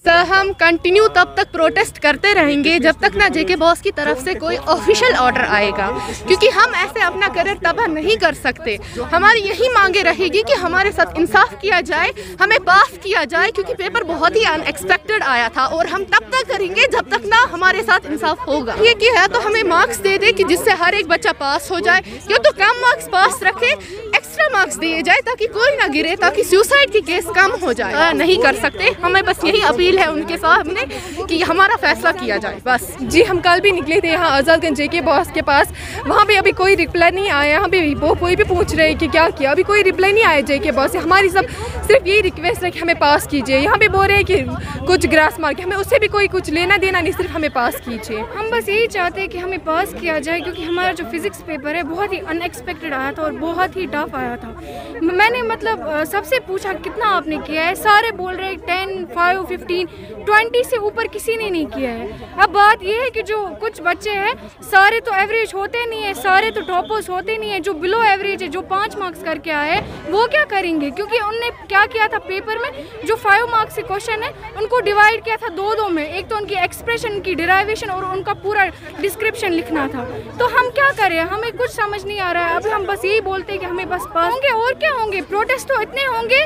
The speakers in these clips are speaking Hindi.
सर हम कंटिन्यू तब तक प्रोटेस्ट करते रहेंगे जब तक ना जेके बॉस की तरफ से कोई ऑफिशियल ऑर्डर आएगा, क्योंकि हम ऐसे अपना करियर तबाह नहीं कर सकते। हमारी यही मांगे रहेगी कि हमारे साथ इंसाफ किया जाए, हमें पास किया जाए, क्योंकि पेपर बहुत ही अनएक्सपेक्टेड आया था और हम तब तक करेंगे जब तक ना हमारे साथ इंसाफ होगा। ये कि है तो हमें मार्क्स दे दे कि जिससे हर एक बच्चा पास हो जाए, या तो कम मार्क्स पास रखे, एक्स्ट्रा मार्क्स दिए जाए ताकि कोई ना गिरे, ताकि सुसाइड के केस कम हो जाए। नहीं कर सकते, हमें बस यही अपील है उनके सामने कि हमारा फैसला किया जाए बस। जी हम कल भी निकले थे यहाँ आज़ादगंज जेके बॉस के पास, वहाँ पे अभी कोई रिप्लाई नहीं आया। यहाँ पे वो कोई भी पूछ रहे हैं कि क्या किया, अभी कोई रिप्लाई नहीं आया जेके बॉस से। हमारी सब सिर्फ यही रिक्वेस्ट है कि हमें पास कीजिए। यहाँ पे बोल रहे हैं कि कुछ ग्रास मार्क, हमें उससे भी कोई कुछ लेना देना नहीं, सिर्फ हमें पास कीजिए। हम बस यही चाहते हैं कि हमें पास किया जाए, क्योंकि हमारा जो फिजिक्स पेपर है बहुत ही अनएक्सपेक्टेड आया था और बहुत ही टफ आया था। मैंने मतलब सबसे पूछा कितना आपने किया है, सारे बोल रहे हैं 10, 5, 15, 20 से ऊपर किसी ने नहीं किया है। अब बात यह है कि जो कुछ बच्चे हैं सारे तो एवरेज होते नहीं है, सारे तो टॉपर्स होते नहीं है। जो बिलो एवरेज है, जो 5 मार्क्स करके आए वो क्या करेंगे, क्योंकि उनने क्या किया था पेपर में, जो 5 मार्क्स के क्वेश्चन है उनको डिवाइड किया था 2-2 में। एक तो उनकी एक्सप्रेशन की डिराइवेशन और उनका पूरा डिस्क्रिप्शन लिखना था। तो हम क्या करें, हमें कुछ समझ नहीं आ रहा है। अभी हम बस यही बोलते हैं कि हमें बस पास होंगे, और क्या होंगे, प्रोटेस्ट तो इतने होंगे।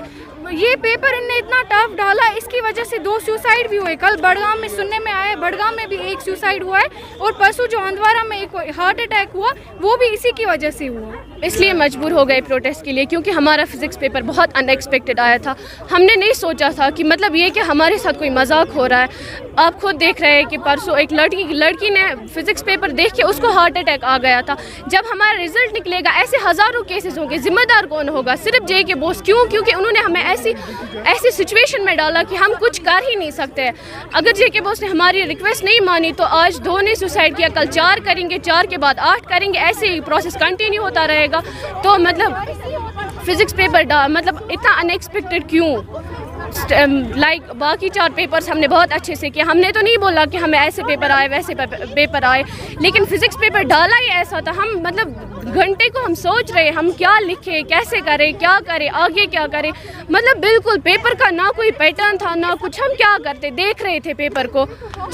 ये पेपर इनने इतना टफ डाला, इसकी वजह से 2 सुसाइड भी हुए। कल बड़गाम में सुनने में आया, बड़गाम में भी एक सुसाइड हुआ है, और परसों जो हंदवारा में एक हार्ट अटैक हुआ वो भी इसी की वजह से हुआ। इसलिए मजबूर हो गए प्रोटेस्ट के लिए, क्योंकि हमारा फिजिक्स पेपर बहुत अनएक्सपेक्टेड आया था। हमने नहीं सोचा था कि मतलब ये कि हमारे साथ कोई मजाक हो रहा है। आप खुद देख रहे हैं कि परसों एक लड़की ने फिजिक्स पेपर देख के उसको हार्ट अटैक आ गया था। जब हमारा रिजल्ट निकलेगा ऐसे हज़ारों केसेस होंगे, जिम्मेदार कौन होगा? सिर्फ जेके बॉस। क्यों? क्योंकि उन्होंने हमें ऐसी सिचुएशन में डाला कि हम कुछ कर ही नहीं सकते। अगर जेके बॉस ने हमारी रिक्वेस्ट नहीं मानी तो आज 2 ने सुसाइड किया, कल 4 करेंगे, 4 के बाद 8 करेंगे, ऐसे ही प्रोसेस कंटिन्यू होता रहेगा। तो मतलब फिजिक्स पेपर मतलब इतना अनएक्सपेक्टेड क्यों? लाइक बाकी 4 पेपर्स हमने बहुत अच्छे से किया। हमने तो नहीं बोला कि हमें ऐसे पेपर आए वैसे पेपर आए, लेकिन फिजिक्स पेपर डाला ही ऐसा था। हम मतलब घंटे को हम सोच रहे हम क्या लिखें, कैसे करें, क्या करें, आगे क्या करें। मतलब बिल्कुल पेपर का ना कोई पैटर्न था ना कुछ। हम क्या करते, देख रहे थे पेपर को।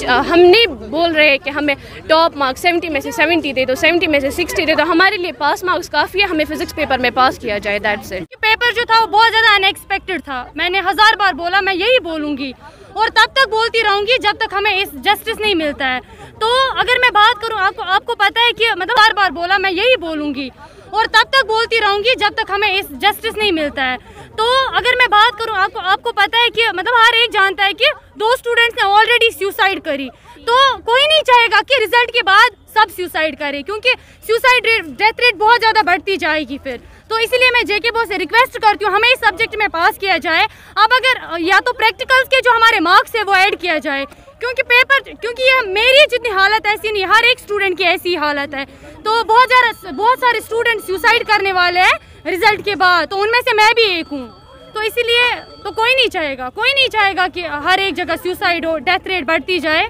हम नहीं बोल रहे कि हमें टॉप मार्क्स 70 में से 70 दे दो, 70 में से 60 दे दो। हमारे लिए पास मार्क्स काफ़ी है, हमें फिजिक्स पेपर में पास किया जाए, दैट्स इट। पेपर जो था वो बहुत ज़्यादा अनएक्सपेक्टेड था। मैंने 1000 बार बोला, मैं यही बोलूँगी और तब तक बोलती रहूँगी जब तक हमें इस जस्टिस नहीं मिलता है। तो अगर मैं बात करूँ, आपको पता है कि मतलब 1000 बार बोला, मैं यही बोलूँगी और तब तक बोलती रहूँगी जब तक हमें इस जस्टिस नहीं मिलता है। तो अगर मैं बात करूँ, आपको पता है कि मतलब हर एक जानता है कि 2 स्टूडेंट्स ने ऑलरेडी सुसाइड करी। तो कोई नहीं चाहेगा कि रिजल्ट के बाद सब सुसाइड करें, क्योंकि सुसाइड रेट, डेथ रेट बहुत ज़्यादा बढ़ती जाएगी फिर। तो इसलिए मैं जेके बॉस से रिक्वेस्ट करती हूँ हमें इस सब्जेक्ट में पास किया जाए। अब अगर या तो प्रैक्टिकल्स के जो हमारे मार्क्स है वो ऐड किया जाए, क्योंकि ये मेरी जितनी हालत ऐसी नहीं, हर एक स्टूडेंट की ऐसी हालत है। तो बहुत सारे स्टूडेंट सुसाइड करने वाले हैं रिजल्ट के बाद, तो उनमें से मैं भी एक हूँ। तो इसीलिए तो कोई नहीं चाहेगा कि हर एक जगह सुसाइड हो, डेथ रेट बढ़ती जाए।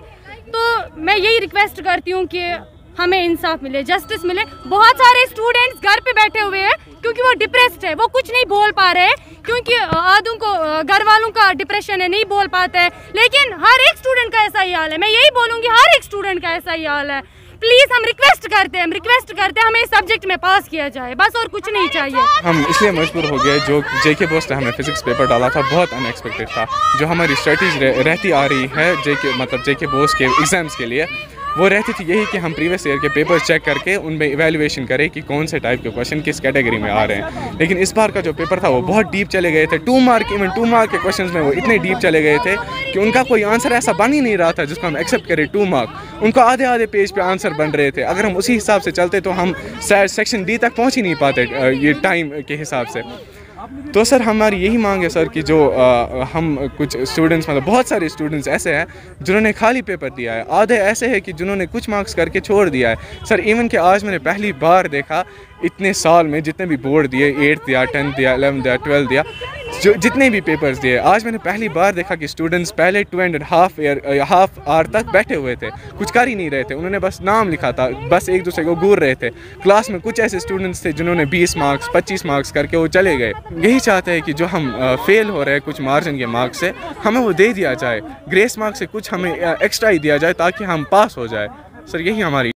तो मैं यही रिक्वेस्ट करती हूँ कि हमें इंसाफ मिले, जस्टिस मिले। बहुत सारे स्टूडेंट्स घर पे बैठे हुए हैं क्योंकि वो डिप्रेस्ड है, वो कुछ नहीं बोल पा रहे हैं, क्योंकि आधों को घर वालों का डिप्रेशन है, नहीं बोल पाते हैं। लेकिन हर एक स्टूडेंट का ऐसा ही हाल है। मैं यही बोलूँगी हर एक स्टूडेंट का ऐसा ही हाल है। प्लीज़ हम रिक्वेस्ट करते हैं हमें इस सब्जेक्ट में पास किया जाए, बस और कुछ नहीं चाहिए। हम इसलिए मजबूर हो गए, जो जेके बॉस ने हमें फिजिक्स पेपर डाला था बहुत अनएक्सपेक्टेड था। जो हमारी स्ट्रेटजी रहती आ रही है जेके बॉस के एग्ज़ाम्स के लिए, वो रहती थी यही कि हम प्रीवियस ईयर के पेपर चेक करके उनमें इवैल्यूएशन करें कि कौन से टाइप के क्वेश्चन किस कैटेगरी में आ रहे हैं। लेकिन इस बार का जो पेपर था वो बहुत डीप चले गए थे। 2 मार्क के क्वेश्चंस में वो इतने डीप चले गए थे कि उनका कोई आंसर ऐसा बन ही नहीं रहा था जिसको हम एक्सेप्ट करें 2 मार्क। उनको आधे पेज पे आंसर बन रहे थे। अगर हम उसी हिसाब से चलते तो हम सेक्शन डी तक पहुँच ही नहीं पाते ये टाइम के हिसाब से। तो सर हमारी यही मांग है सर कि जो हम कुछ स्टूडेंट्स, मतलब बहुत सारे स्टूडेंट्स ऐसे हैं जिन्होंने खाली पेपर दिया है, आधे ऐसे हैं कि जिन्होंने कुछ मार्क्स करके छोड़ दिया है। सर इवन कि आज मैंने पहली बार देखा इतने साल में जितने भी बोर्ड दिए, 8th दिया, 10th दिया, 11th दिया, 12th दिया, जो जितने भी पेपर्स दिए, आज मैंने पहली बार देखा कि स्टूडेंट्स पहले 2.5 आवर तक बैठे हुए थे, कुछ कर ही नहीं रहे थे, उन्होंने बस नाम लिखा था, बस एक दूसरे को घूर रहे थे। क्लास में कुछ ऐसे स्टूडेंट्स थे जिन्होंने 20 मार्क्स 25 मार्क्स करके वो चले गए। यही चाहते हैं कि जो हम फेल हो रहे हैं कुछ मार्जिन के मार्क्स से, हमें वो दे दिया जाए, ग्रेस मार्क्स से कुछ हमें एक्स्ट्रा ही दिया जाए ताकि हम पास हो जाए। सर यही हमारी